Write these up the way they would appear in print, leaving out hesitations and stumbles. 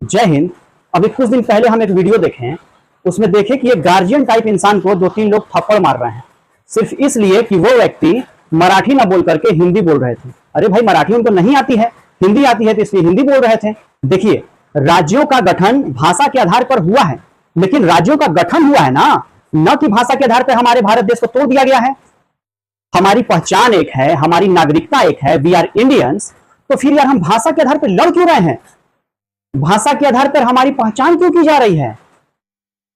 जय हिंद। अभी कुछ दिन पहले हम एक वीडियो देखे, उसमें देखे कि एक गार्जियन टाइप इंसान को 2-3 लोग थप्पड़ मार रहे हैं सिर्फ इसलिए कि वो व्यक्ति मराठी ना बोल करके हिंदी बोल रहे थे। अरे भाई, मराठी उनको नहीं आती है, हिंदी आती है, तो इसलिए हिंदी बोल रहे थे। देखिए, राज्यों का गठन भाषा के आधार पर हुआ है, लेकिन राज्यों का गठन हुआ है ना, न कि भाषा के आधार पर हमारे भारत देश को तोड़ दिया गया है। हमारी पहचान एक है, हमारी नागरिकता एक है, वी आर इंडियंस। तो फिर यार हम भाषा के आधार पर लड़ क्यों रहे हैं? भाषा के आधार पर हमारी पहचान क्यों की जा रही है?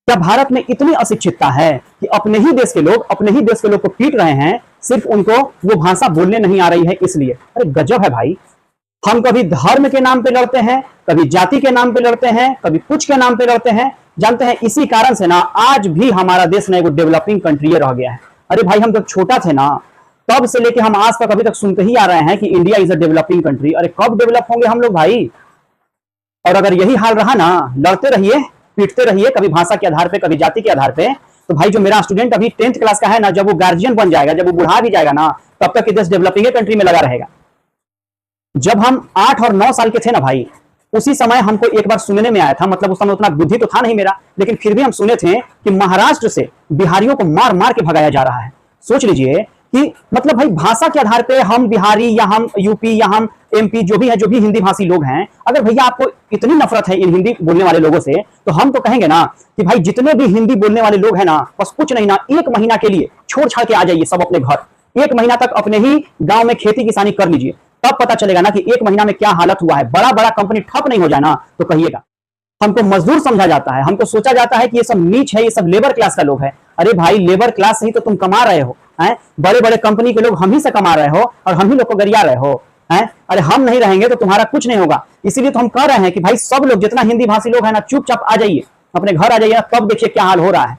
क्या भारत में इतनी अशिक्षितता है कि अपने ही देश के लोग को पीट रहे हैं सिर्फ उनको वो भाषा बोलने नहीं आ रही है इसलिए? अरे गजब है भाई। हम कभी धर्म के नाम पे लड़ते हैं, कभी जाति के नाम पे लड़ते हैं, कभी कुछ के नाम पे लड़ते हैं। जानते हैं, इसी कारण से ना आज भी हमारा देश ना एक डेवलपिंग कंट्री रह गया है। अरे भाई, हम जब छोटा थे ना, तब से लेके हम आज तक अभी तक सुनते ही आ रहे हैं कि India is a developing country. अरे कब डेवलप होंगे हम लोग भाई? और अगर यही हाल रहा ना, लड़ते रहिए, पीटते रहिए, कभी भाषा के आधार पे, कभी जाति के आधार पे, तो भाई जो मेरा स्टूडेंट अभी 10th क्लास का है ना, जब वो गार्जियन बन जाएगा, जब वो बुढ़ा भी जाएगा ना, तब तक देश डेवलपिंग कंट्री में लगा रहेगा। जब हम 8 और 9 साल के थे ना भाई, उसी समय हमको एक बार सुनने में आया था, मतलब उस समय उतना बुद्धि तो था नहीं मेरा, लेकिन फिर भी हम सुने थे कि महाराष्ट्र से बिहारियों को मार मार के भगाया जा रहा है। सोच लीजिए कि मतलब भाई भाषा के आधार पे हम बिहारी या हम यूपी या हम एमपी जो भी है, जो भी हिंदी भाषी लोग हैं, अगर भैया आपको इतनी नफरत है इन हिंदी बोलने वाले लोगों से, तो हम तो कहेंगे ना कि भाई जितने भी हिंदी बोलने वाले लोग हैं ना, बस कुछ नहीं ना, 1 महीना के लिए छोड़ छाड़ के आ जाइए सब अपने घर। 1 महीना तक अपने ही गांव में खेती किसानी कर लीजिए, तब पता चलेगा ना कि 1 महीना में क्या हालत हुआ है। बड़ा बड़ा कंपनी ठप नहीं हो जाए ना, तो कहिएगा। हमको मजदूर समझा जाता है, हमको सोचा जाता है कि ये सब नीच है, ये सब लेबर क्लास का लोग है। अरे भाई, लेबर क्लास से ही तो तुम कमा रहे हो हैं? बड़े बड़े कंपनी के लोग हम ही से कमा रहे हो और हम ही लोग को गरिया रहे हो हैं? अरे हम नहीं रहेंगे तो तुम्हारा कुछ नहीं होगा। इसीलिए तो हम कह रहे हैं कि भाई सब लोग, जितना हिंदी भाषी लोग हैं ना, चुपचाप आ जाइए, अपने घर आ जाइए ना, तब देखिए क्या हाल हो रहा है।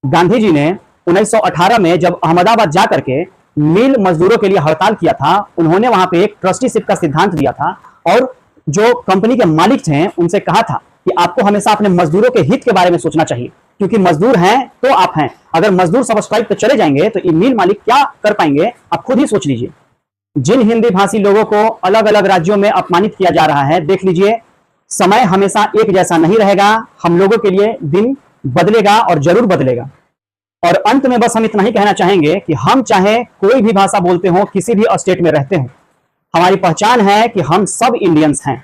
गांधी जी ने 1918 में जब अहमदाबाद जा करके मिल मजदूरों के लिए हड़ताल किया था, उन्होंने वहां पे एक ट्रस्टीशिप का सिद्धांत दिया था और जो कंपनी के मालिक थे उनसे कहा था कि आपको हमेशा अपने मजदूरों के हित के बारे में सोचना चाहिए, क्योंकि मजदूर हैं तो आप हैं। अगर मजदूर सब स्ट्राइक पे चले जाएंगे तो ये मिल मालिक क्या कर पाएंगे, आप खुद ही सोच लीजिए। जिन हिंदी भाषी लोगों को अलग अलग राज्यों में अपमानित किया जा रहा है, देख लीजिए, समय हमेशा एक जैसा नहीं रहेगा। हम लोगों के लिए दिन बदलेगा और जरूर बदलेगा। और अंत में बस हम इतना ही कहना चाहेंगे कि हम चाहे कोई भी भाषा बोलते हो, किसी भी स्टेट में रहते हो, हमारी पहचान है कि हम सब इंडियंस हैं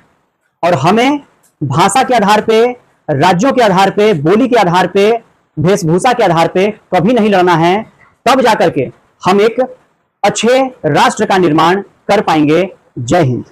और हमें भाषा के आधार पे, राज्यों के आधार पे, बोली के आधार पे, वेशभूषा के आधार पे कभी नहीं लड़ना है। तब जाकर के हम एक अच्छे राष्ट्र का निर्माण कर पाएंगे। जय हिंद।